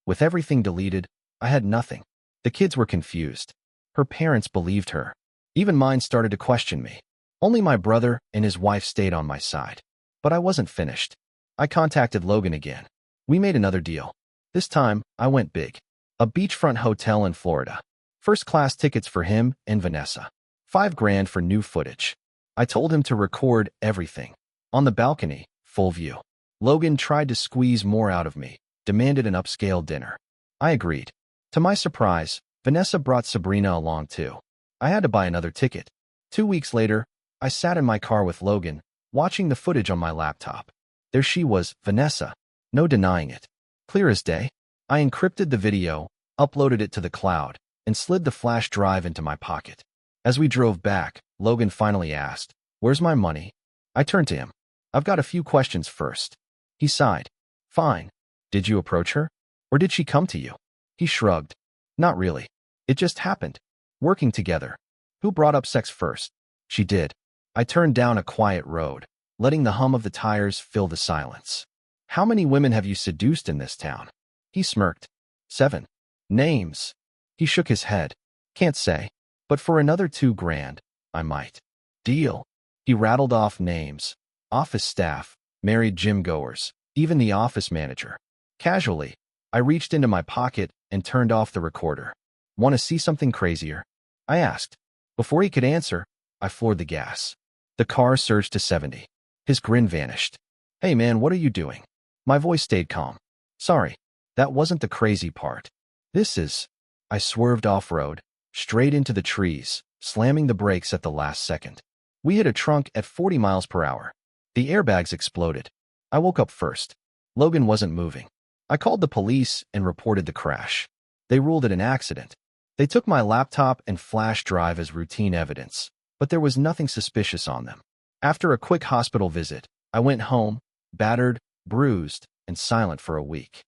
With everything deleted, I had nothing. The kids were confused. Her parents believed her. Even mine started to question me. Only my brother and his wife stayed on my side. But I wasn't finished. I contacted Logan again. We made another deal. This time, I went big. A beachfront hotel in Florida. First-class tickets for him and Vanessa. $5,000 for new footage. I told him to record everything. On the balcony, full view. Logan tried to squeeze more out of me, demanded an upscale dinner. I agreed. To my surprise, Vanessa brought Sabrina along too. I had to buy another ticket. 2 weeks later, I sat in my car with Logan, watching the footage on my laptop. There she was, Vanessa. No denying it. Clear as day. I encrypted the video, uploaded it to the cloud, and slid the flash drive into my pocket. As we drove back, Logan finally asked, "Where's my money?" I turned to him. "I've got a few questions first." He sighed. "Fine. Did you approach her? Or did she come to you?" He shrugged. "Not really. It just happened. Working together. Who brought up sex first?" "She did." I turned down a quiet road, letting the hum of the tires fill the silence. "How many women have you seduced in this town?" He smirked. 7. "Names?" He shook his head. "Can't say. But for another $2,000, I might." "Deal." He rattled off names. Office staff, married gym goers, even the office manager. Casually, I reached into my pocket and turned off the recorder. "Want to see something crazier?" I asked. Before he could answer, I floored the gas. The car surged to 70. His grin vanished. "Hey man, what are you doing?" My voice stayed calm. "Sorry, that wasn't the crazy part. This is..." I swerved off-road, straight into the trees, slamming the brakes at the last second. We hit a trunk at 40 miles per hour. The airbags exploded. I woke up first. Logan wasn't moving. I called the police and reported the crash. They ruled it an accident. They took my laptop and flash drive as routine evidence, but there was nothing suspicious on them. After a quick hospital visit, I went home, battered, bruised, and silent for a week.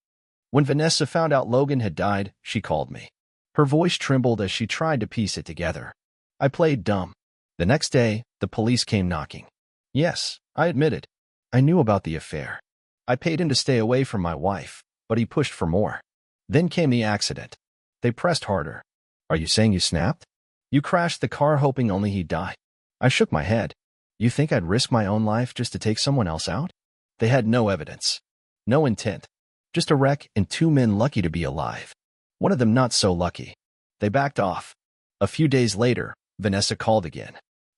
When Vanessa found out Logan had died, she called me. Her voice trembled as she tried to piece it together. I played dumb. The next day, the police came knocking. Yes, I admitted. I knew about the affair. I paid him to stay away from my wife, but he pushed for more. Then came the accident. They pressed harder. Are you saying you snapped? You crashed the car hoping only he'd die? I shook my head. You think I'd risk my own life just to take someone else out? They had no evidence. No intent. Just a wreck and two men lucky to be alive. One of them not so lucky. They backed off. A few days later, Vanessa called again.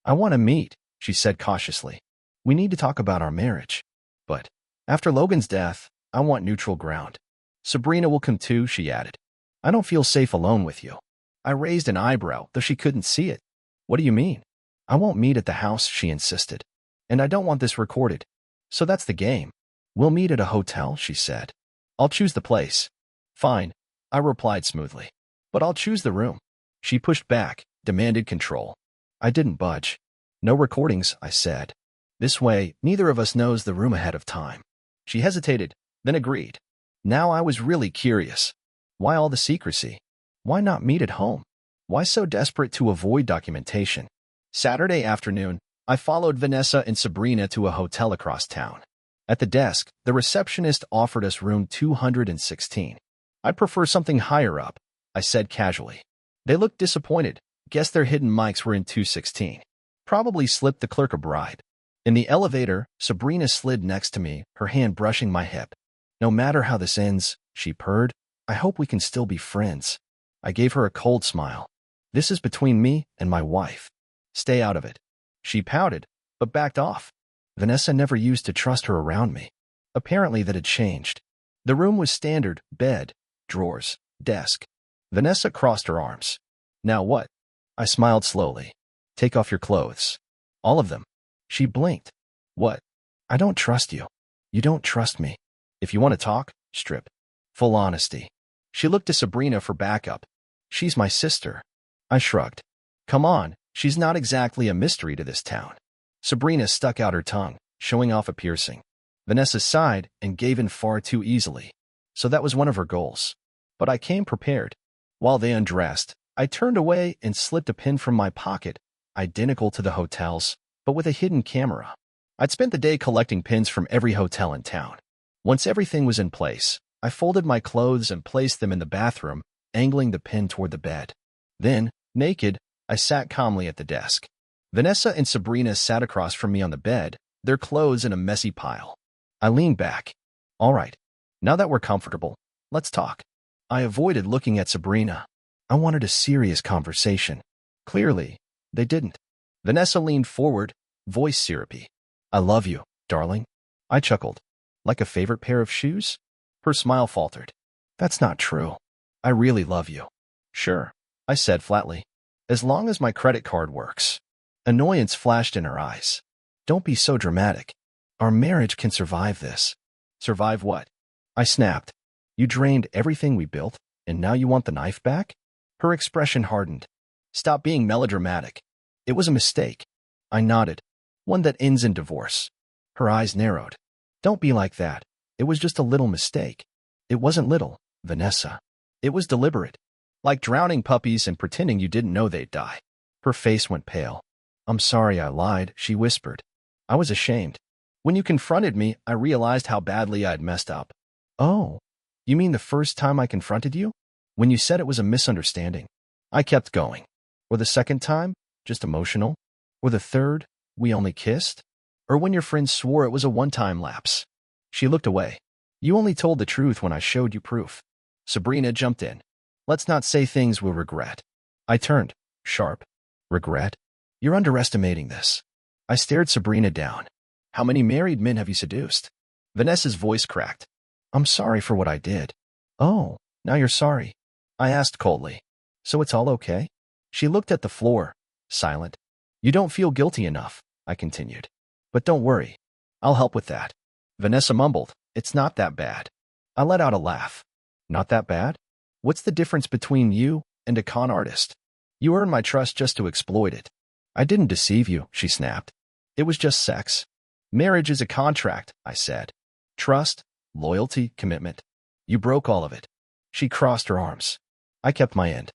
I want to meet, she said cautiously. We need to talk about our marriage. But after Logan's death, I want neutral ground. Sabrina will come too, she added. I don't feel safe alone with you. I raised an eyebrow, though she couldn't see it. What do you mean? I won't meet at the house, she insisted. And I don't want this recorded. So that's the game. We'll meet at a hotel, she said. I'll choose the place. Fine, I replied smoothly. But I'll choose the room. She pushed back, demanded control. I didn't budge. No recordings, I said. This way, neither of us knows the room ahead of time. She hesitated, then agreed. Now I was really curious. Why all the secrecy? Why not meet at home? Why so desperate to avoid documentation? Saturday afternoon, I followed Vanessa and Sabrina to a hotel across town. At the desk, the receptionist offered us room 216. I'd prefer something higher up, I said casually. They looked disappointed. Guess their hidden mics were in 216. Probably slipped the clerk a bribe. In the elevator, Sabrina slid next to me, her hand brushing my hip. No matter how this ends, she purred, I hope we can still be friends. I gave her a cold smile. This is between me and my wife. Stay out of it. She pouted, but backed off. Vanessa never used to trust her around me. Apparently that had changed. The room was standard, bed, drawers, desk. Vanessa crossed her arms. Now what? I smiled slowly. Take off your clothes. All of them. She blinked. What? I don't trust you. You don't trust me. If you want to talk, strip. Full honesty. She looked to Sabrina for backup. She's my sister. I shrugged. Come on, she's not exactly a mystery to this town. Sabrina stuck out her tongue, showing off a piercing. Vanessa sighed and gave in far too easily. So that was one of her goals. But I came prepared. While they undressed, I turned away and slipped a pin from my pocket, identical to the hotel's, but with a hidden camera. I'd spent the day collecting pins from every hotel in town. Once everything was in place, I folded my clothes and placed them in the bathroom, angling the pin toward the bed. Then, naked, I sat calmly at the desk. Vanessa and Sabrina sat across from me on the bed, their clothes in a messy pile. I leaned back. All right, now that we're comfortable, let's talk. I avoided looking at Sabrina. I wanted a serious conversation. Clearly, they didn't. Vanessa leaned forward, voice syrupy. I love you, darling. I chuckled. Like a favorite pair of shoes? Her smile faltered. That's not true. I really love you. Sure, I said flatly. As long as my credit card works. Annoyance flashed in her eyes. Don't be so dramatic. Our marriage can survive this. Survive what? I snapped. You drained everything we built, and now you want the knife back? Her expression hardened. Stop being melodramatic. It was a mistake. I nodded. One that ends in divorce. Her eyes narrowed. Don't be like that. It was just a little mistake. It wasn't little, Vanessa. It was deliberate. Like drowning puppies and pretending you didn't know they'd die. Her face went pale. I'm sorry I lied, she whispered. I was ashamed. When you confronted me, I realized how badly I'd messed up. Oh, you mean the first time I confronted you? When you said it was a misunderstanding. I kept going. Or the second time, just emotional? Or the third, we only kissed? Or when your friends swore it was a one-time lapse? She looked away. You only told the truth when I showed you proof. Sabrina jumped in. Let's not say things we'll regret. I turned, sharp. Regret? You're underestimating this. I stared Sabrina down. How many married men have you seduced? Vanessa's voice cracked. I'm sorry for what I did. Oh, now you're sorry. I asked coldly. So it's all okay? She looked at the floor, silent. You don't feel guilty enough, I continued. But don't worry. I'll help with that. Vanessa mumbled. It's not that bad. I let out a laugh. Not that bad? What's the difference between you and a con artist? You earned my trust just to exploit it. I didn't deceive you, she snapped. It was just sex. Marriage is a contract, I said. Trust, loyalty, commitment. You broke all of it. She crossed her arms. I kept my end.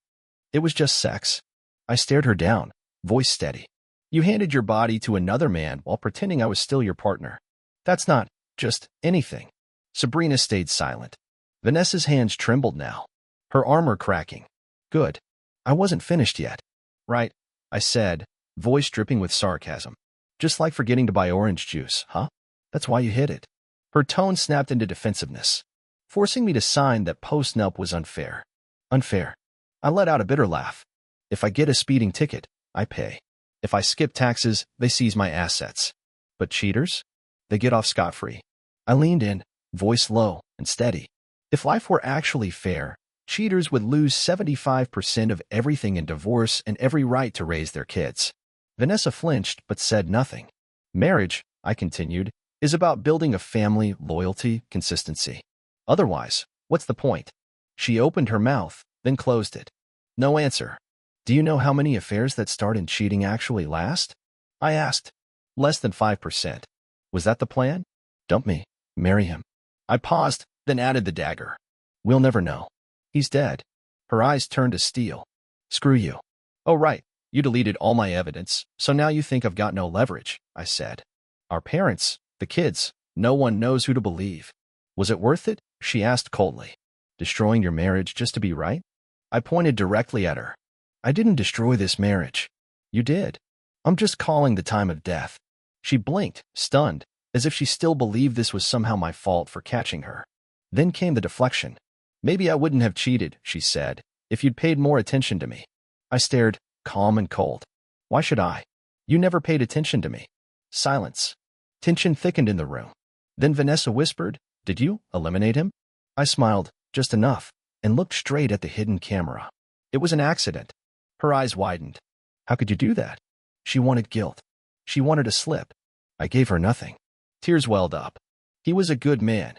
It was just sex. I stared her down, Voice steady. You handed your body to another man while pretending I was still your partner. That's not just anything. Sabrina stayed silent. Vanessa's hands trembled now, her armor cracking. Good. I wasn't finished yet. Right, I said, voice dripping with sarcasm. Just like forgetting to buy orange juice, huh? That's why you hid it. Her tone snapped into defensiveness, forcing me to sign that post-nup was unfair. Unfair. I let out a bitter laugh. If I get a speeding ticket, I pay. If I skip taxes, they seize my assets. But cheaters? They get off scot-free. I leaned in, voice low and steady. If life were actually fair, cheaters would lose 75% of everything in divorce and every right to raise their kids. Vanessa flinched but said nothing. Marriage, I continued, is about building a family, loyalty, consistency. Otherwise, what's the point? She opened her mouth, then closed it. No answer. Do you know how many affairs that start in cheating actually last? I asked. Less than 5%. Was that the plan? Dump me. Marry him. I paused, then added the dagger. We'll never know. He's dead. Her eyes turned to steel. Screw you. Oh, right. You deleted all my evidence, so now you think I've got no leverage, I said. Our parents, the kids, no one knows who to believe. Was it worth it? She asked coldly. Destroying your marriage just to be right? I pointed directly at her. I didn't destroy this marriage. You did. I'm just calling the time of death. She blinked, stunned, as if she still believed this was somehow my fault for catching her. Then came the deflection. Maybe I wouldn't have cheated, she said, if you'd paid more attention to me. I stared, calm and cold. Why should I? You never paid attention to me. Silence. Tension thickened in the room. Then Vanessa whispered, Did you eliminate him? I smiled, just enough, and looked straight at the hidden camera. It was an accident. Her eyes widened. How could you do that? She wanted guilt. She wanted a slip. I gave her nothing. Tears welled up. He was a good man.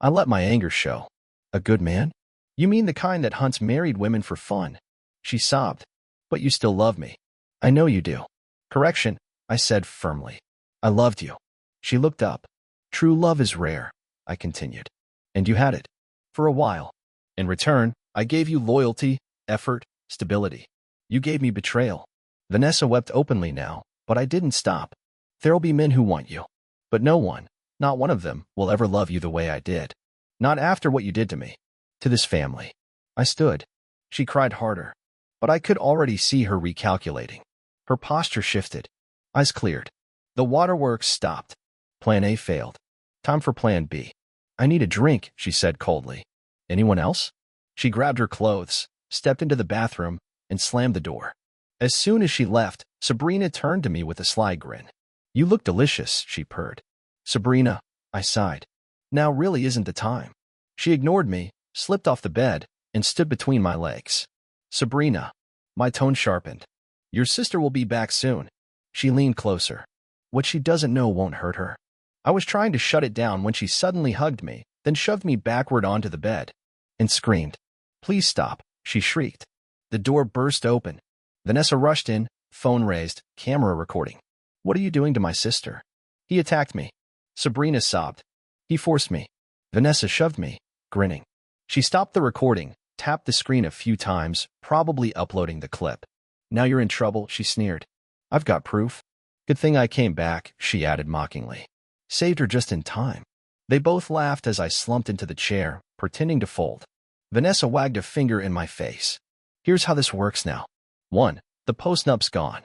I let my anger show. A good man? You mean the kind that hunts married women for fun? She sobbed. But you still love me. I know you do. Correction, I said firmly. I loved you. She looked up. True love is rare, I continued. And you had it. For a while. In return, I gave you loyalty, effort, stability. You gave me betrayal. Vanessa wept openly now, but I didn't stop. There'll be men who want you. But no one, not one of them, will ever love you the way I did. Not after what you did to me. To this family. I stood. She cried harder. But I could already see her recalculating. Her posture shifted. Eyes cleared. The waterworks stopped. Plan A failed. Time for Plan B. I need a drink, she said coldly. Anyone else? She grabbed her clothes, stepped into the bathroom, and slammed the door. As soon as she left, Sabrina turned to me with a sly grin. You look delicious, she purred. Sabrina, I sighed. Now really isn't the time. She ignored me, slipped off the bed, and stood between my legs. Sabrina. My tone sharpened. Your sister will be back soon. She leaned closer. What she doesn't know won't hurt her. I was trying to shut it down when she suddenly hugged me, then shoved me backward onto the bed, and screamed. Please stop, she shrieked. The door burst open. Vanessa rushed in, phone raised, camera recording. What are you doing to my sister? He attacked me. Sabrina sobbed. He forced me. Vanessa shoved me, grinning. She stopped the recording, tapped the screen a few times, probably uploading the clip. Now you're in trouble, she sneered. I've got proof. Good thing I came back, she added mockingly. Saved her just in time. They both laughed as I slumped into the chair, pretending to fold. Vanessa wagged a finger in my face. Here's how this works now. 1. The post-nup's gone.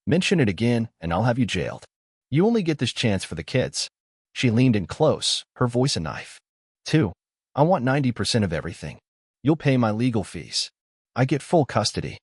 Mention it again, and I'll have you jailed. You only get this chance for the kids. She leaned in close, her voice a knife. 2. I want 90% of everything. You'll pay my legal fees. I get full custody,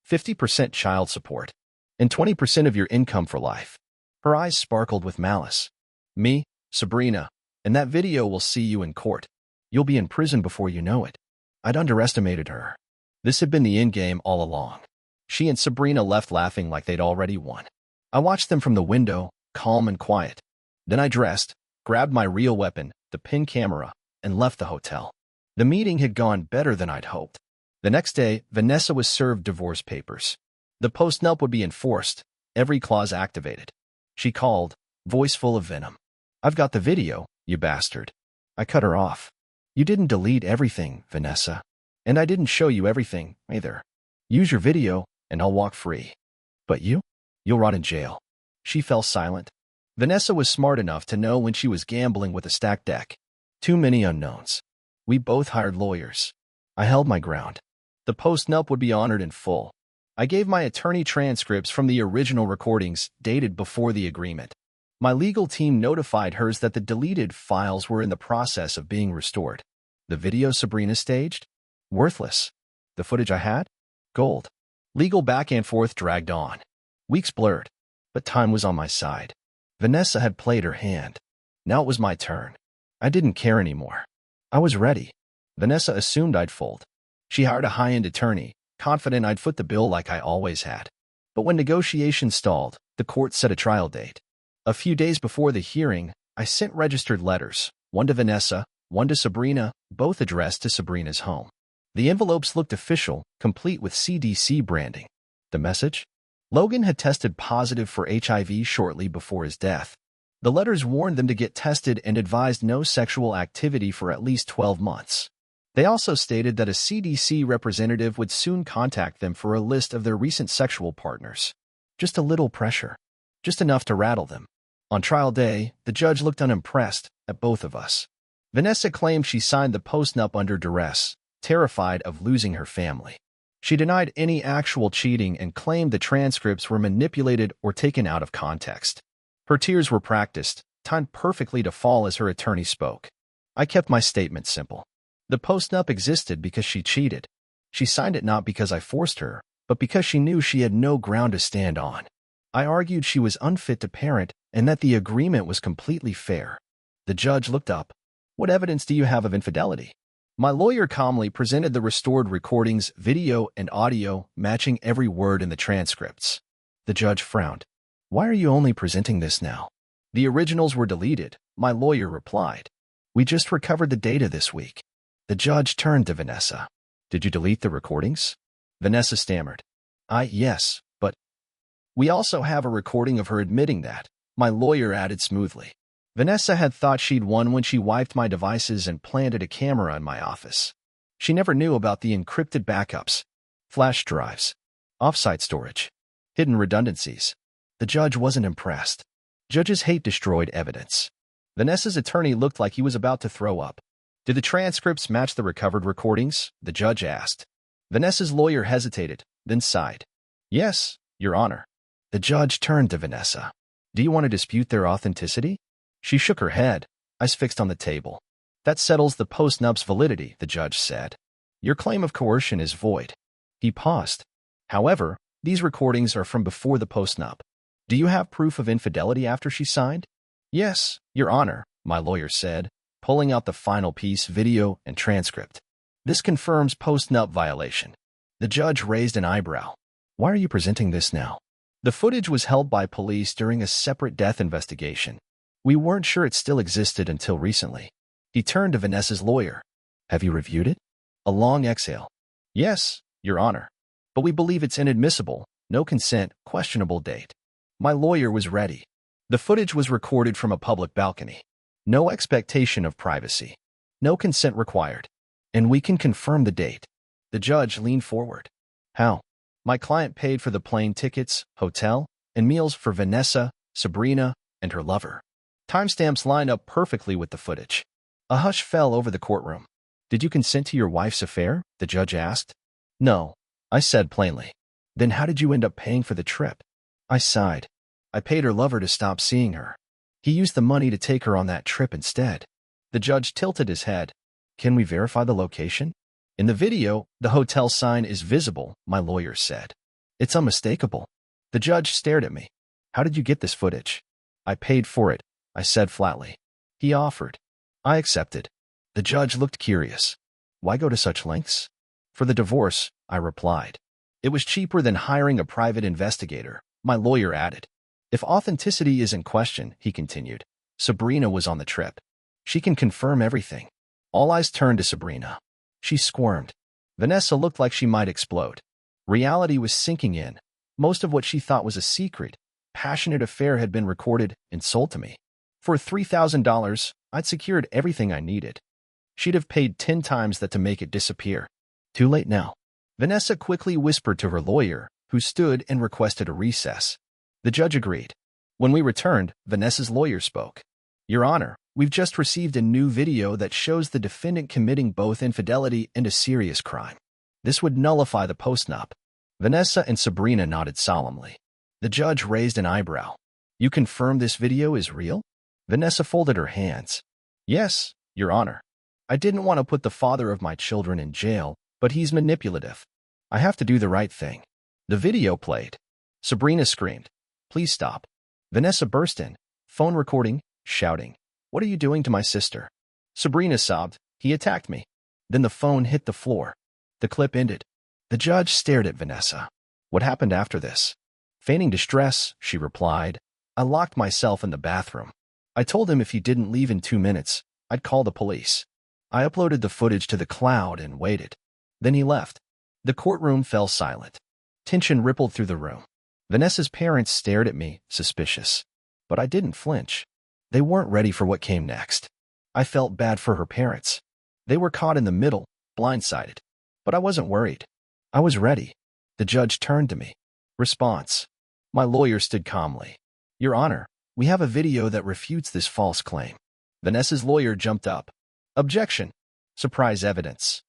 50% child support, and 20% of your income for life. Her eyes sparkled with malice. Me, Sabrina, and that video will see you in court. You'll be in prison before you know it. I'd underestimated her. This had been the endgame all along. She and Sabrina left laughing like they'd already won. I watched them from the window, calm and quiet. Then I dressed, grabbed my real weapon, the pin camera, and left the hotel. The meeting had gone better than I'd hoped. The next day, Vanessa was served divorce papers. The post-nup would be enforced, every clause activated. She called, voice full of venom. I've got the video, you bastard. I cut her off. You didn't delete everything, Vanessa. And I didn't show you everything, either. Use your video, and I'll walk free. But you? You'll rot in jail. She fell silent. Vanessa was smart enough to know when she was gambling with a stacked deck. Too many unknowns. We both hired lawyers. I held my ground. The post-nup would be honored in full. I gave my attorney transcripts from the original recordings dated before the agreement. My legal team notified hers that the deleted files were in the process of being restored. The video Sabrina staged? Worthless. The footage I had? Gold. Legal back and forth dragged on. Weeks blurred, but time was on my side. Vanessa had played her hand. Now it was my turn. I didn't care anymore. I was ready. Vanessa assumed I'd fold. She hired a high-end attorney, confident I'd foot the bill like I always had. But when negotiations stalled, the court set a trial date. A few days before the hearing, I sent registered letters, one to Vanessa, one to Sabrina, both addressed to Sabrina's home. The envelopes looked official, complete with CDC branding. The message? Logan had tested positive for HIV shortly before his death. The letters warned them to get tested and advised no sexual activity for at least 12 months. They also stated that a CDC representative would soon contact them for a list of their recent sexual partners. Just a little pressure. Just enough to rattle them. On trial day, the judge looked unimpressed at both of us. Vanessa claimed she signed the post-nup under duress, terrified of losing her family. She denied any actual cheating and claimed the transcripts were manipulated or taken out of context. Her tears were practiced, timed perfectly to fall as her attorney spoke. I kept my statement simple. The post-nup existed because she cheated. She signed it not because I forced her, but because she knew she had no ground to stand on. I argued she was unfit to parent and that the agreement was completely fair. The judge looked up. What evidence do you have of infidelity? My lawyer calmly presented the restored recordings, video and audio, matching every word in the transcripts. The judge frowned. Why are you only presenting this now? The originals were deleted, my lawyer replied. We just recovered the data this week. The judge turned to Vanessa. Did you delete the recordings? Vanessa stammered. Yes, but... We also have a recording of her admitting that, my lawyer added smoothly. Vanessa had thought she'd won when she wiped my devices and planted a camera in my office. She never knew about the encrypted backups, flash drives, offsite storage, hidden redundancies. The judge wasn't impressed. Judges hate destroyed evidence. Vanessa's attorney looked like he was about to throw up. Did the transcripts match the recovered recordings? The judge asked. Vanessa's lawyer hesitated, then sighed. Yes, Your Honor. The judge turned to Vanessa. Do you want to dispute their authenticity? She shook her head, eyes fixed on the table. That settles the post-nup's validity, the judge said. Your claim of coercion is void. He paused. However, these recordings are from before the post-nup. Do you have proof of infidelity after she signed? Yes, Your Honor, my lawyer said, pulling out the final piece, video and transcript. This confirms post-nup violation. The judge raised an eyebrow. Why are you presenting this now? The footage was held by police during a separate death investigation. We weren't sure it still existed until recently. He turned to Vanessa's lawyer. Have you reviewed it? A long exhale. Yes, Your Honor. But we believe it's inadmissible, no consent, questionable date. My lawyer was ready. The footage was recorded from a public balcony. No expectation of privacy. No consent required. And we can confirm the date. The judge leaned forward. How? My client paid for the plane tickets, hotel, and meals for Vanessa, Sabrina, and her lover. Timestamps lined up perfectly with the footage. A hush fell over the courtroom. Did you consent to your wife's affair? The judge asked. No, I said plainly. Then how did you end up paying for the trip? I sighed. I paid her lover to stop seeing her. He used the money to take her on that trip instead. The judge tilted his head. Can we verify the location? In the video, the hotel sign is visible, my lawyer said. It's unmistakable. The judge stared at me. How did you get this footage? I paid for it, I said flatly. He offered. I accepted. The judge looked curious. Why go to such lengths? For the divorce, I replied. It was cheaper than hiring a private investigator, my lawyer added. If authenticity is in question, he continued, Sabrina was on the trip. She can confirm everything. All eyes turned to Sabrina. She squirmed. Vanessa looked like she might explode. Reality was sinking in. Most of what she thought was a secret, passionate affair had been recorded and sold to me. For $3,000, I'd secured everything I needed. She'd have paid 10 times that to make it disappear. Too late now. Vanessa quickly whispered to her lawyer, who stood and requested a recess. The judge agreed. When we returned, Vanessa's lawyer spoke. Your Honor, we've just received a new video that shows the defendant committing both infidelity and a serious crime. This would nullify the postnup. Vanessa and Sabrina nodded solemnly. The judge raised an eyebrow. You confirm this video is real? Vanessa folded her hands. Yes, Your Honor. I didn't want to put the father of my children in jail, but he's manipulative. I have to do the right thing. The video played. Sabrina screamed. Please stop. Vanessa burst in, phone recording, shouting. What are you doing to my sister? Sabrina sobbed. He attacked me. Then the phone hit the floor. The clip ended. The judge stared at Vanessa. What happened after this? Feigning distress, she replied. I locked myself in the bathroom. I told him if he didn't leave in 2 minutes, I'd call the police. I uploaded the footage to the cloud and waited. Then he left. The courtroom fell silent. Tension rippled through the room. Vanessa's parents stared at me, suspicious. But I didn't flinch. They weren't ready for what came next. I felt bad for her parents. They were caught in the middle, blindsided. But I wasn't worried. I was ready. The judge turned to me. Response. My lawyer stood calmly. Your Honor, we have a video that refutes this false claim. Vanessa's lawyer jumped up. Objection. Surprise evidence.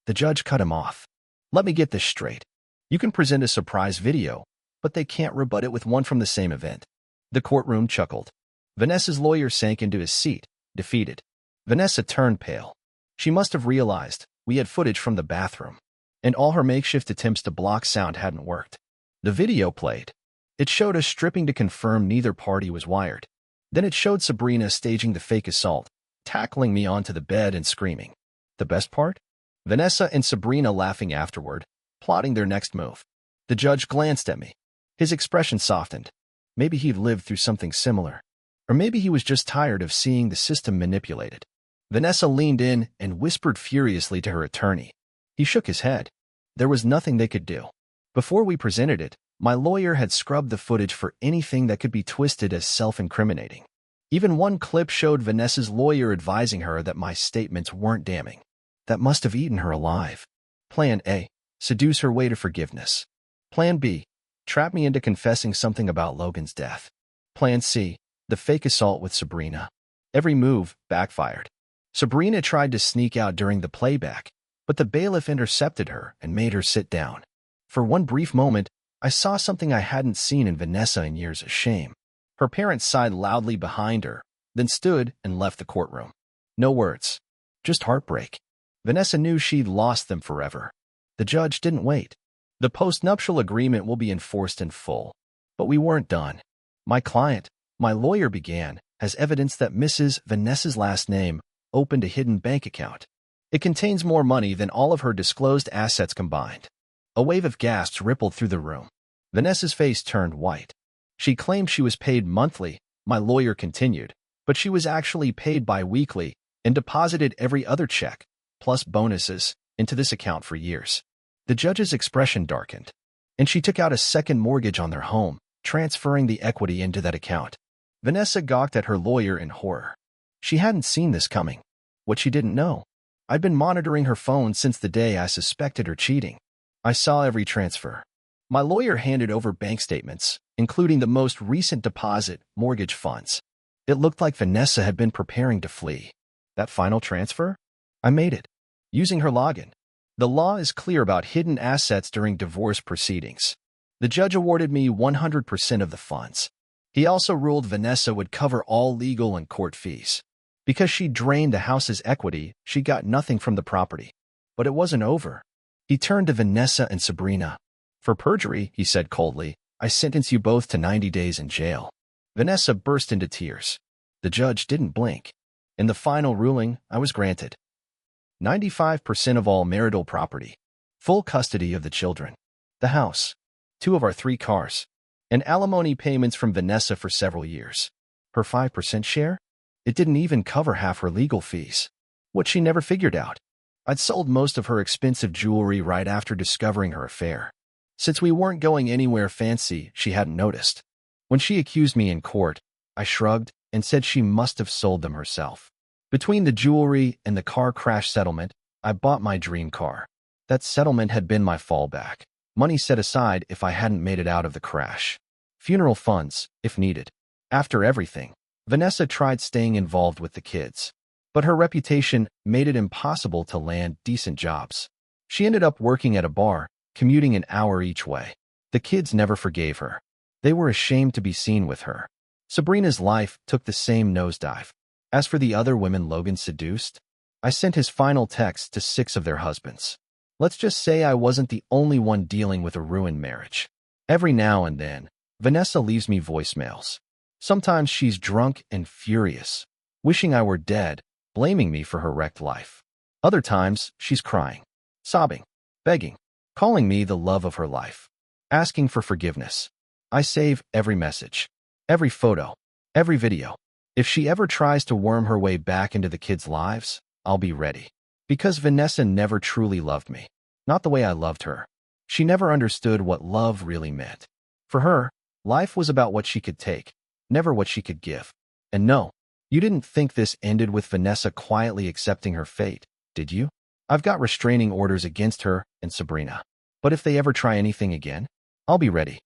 The judge cut him off. Let me get this straight. You can present a surprise video, but they can't rebut it with one from the same event. The courtroom chuckled. Vanessa's lawyer sank into his seat, defeated. Vanessa turned pale. She must have realized we had footage from the bathroom, and all her makeshift attempts to block sound hadn't worked. The video played. It showed us stripping to confirm neither party was wired. Then it showed Sabrina staging the fake assault, tackling me onto the bed and screaming. The best part? Vanessa and Sabrina laughing afterward, plotting their next move. The judge glanced at me. His expression softened. Maybe he'd lived through something similar. Or maybe he was just tired of seeing the system manipulated. Vanessa leaned in and whispered furiously to her attorney. He shook his head. There was nothing they could do. Before we presented it, my lawyer had scrubbed the footage for anything that could be twisted as self-incriminating. Even one clip showed Vanessa's lawyer advising her that my statements weren't damning. That must have eaten her alive. Plan A. Seduce her way to forgiveness. Plan B. Trap me into confessing something about Logan's death. Plan C. The fake assault with Sabrina. Every move backfired. Sabrina tried to sneak out during the playback, but the bailiff intercepted her and made her sit down. For one brief moment, I saw something I hadn't seen in Vanessa in years of shame. Her parents sighed loudly behind her, then stood and left the courtroom. No words. Just heartbreak. Vanessa knew she'd lost them forever. The judge didn't wait. The postnuptial agreement will be enforced in full. But we weren't done. My client, my lawyer began, has evidence that Mrs. Vanessa's last name opened a hidden bank account. It contains more money than all of her disclosed assets combined. A wave of gasps rippled through the room. Vanessa's face turned white. She claimed she was paid monthly, my lawyer continued, but she was actually paid bi-weekly and deposited every other check, plus bonuses, into this account for years. The judge's expression darkened, and she took out a second mortgage on their home, transferring the equity into that account. Vanessa gawked at her lawyer in horror. She hadn't seen this coming. What she didn't know. I'd been monitoring her phone since the day I suspected her cheating. I saw every transfer. My lawyer handed over bank statements, including the most recent deposit, mortgage funds. It looked like Vanessa had been preparing to flee. That final transfer? I made it. Using her login. The law is clear about hidden assets during divorce proceedings. The judge awarded me 100% of the funds. He also ruled Vanessa would cover all legal and court fees. Because she drained the house's equity, she got nothing from the property. But it wasn't over. He turned to Vanessa and Sabrina. For perjury, he said coldly, I sentence you both to 90 days in jail. Vanessa burst into tears. The judge didn't blink. In the final ruling, I was granted 95% of all marital property, full custody of the children, the house, 2 of our 3 cars, and alimony payments from Vanessa for several years. Her 5% share? It didn't even cover half her legal fees. What she never figured out. I'd sold most of her expensive jewelry right after discovering her affair. Since we weren't going anywhere fancy, she hadn't noticed. When she accused me in court, I shrugged and said she must have sold them herself. Between the jewelry and the car crash settlement, I bought my dream car. That settlement had been my fallback, money set aside if I hadn't made it out of the crash. funeral funds, if needed. After everything, Vanessa tried staying involved with the kids, but her reputation made it impossible to land decent jobs. She ended up working at a bar, commuting an hour each way. The kids never forgave her. They were ashamed to be seen with her. Sabrina's life took the same nosedive. As for the other women Logan seduced, I sent his final text to 6 of their husbands. Let's just say I wasn't the only one dealing with a ruined marriage. Every now and then, Vanessa leaves me voicemails. Sometimes she's drunk and furious, wishing I were dead, blaming me for her wrecked life. Other times, she's crying, sobbing, begging, calling me the love of her life, asking for forgiveness. I save every message, every photo, every video. If she ever tries to worm her way back into the kids' lives, I'll be ready. Because Vanessa never truly loved me. Not the way I loved her. She never understood what love really meant. For her, life was about what she could take, never what she could give. And no, you didn't think this ended with Vanessa quietly accepting her fate, did you? I've got restraining orders against her and Sabrina. But if they ever try anything again, I'll be ready.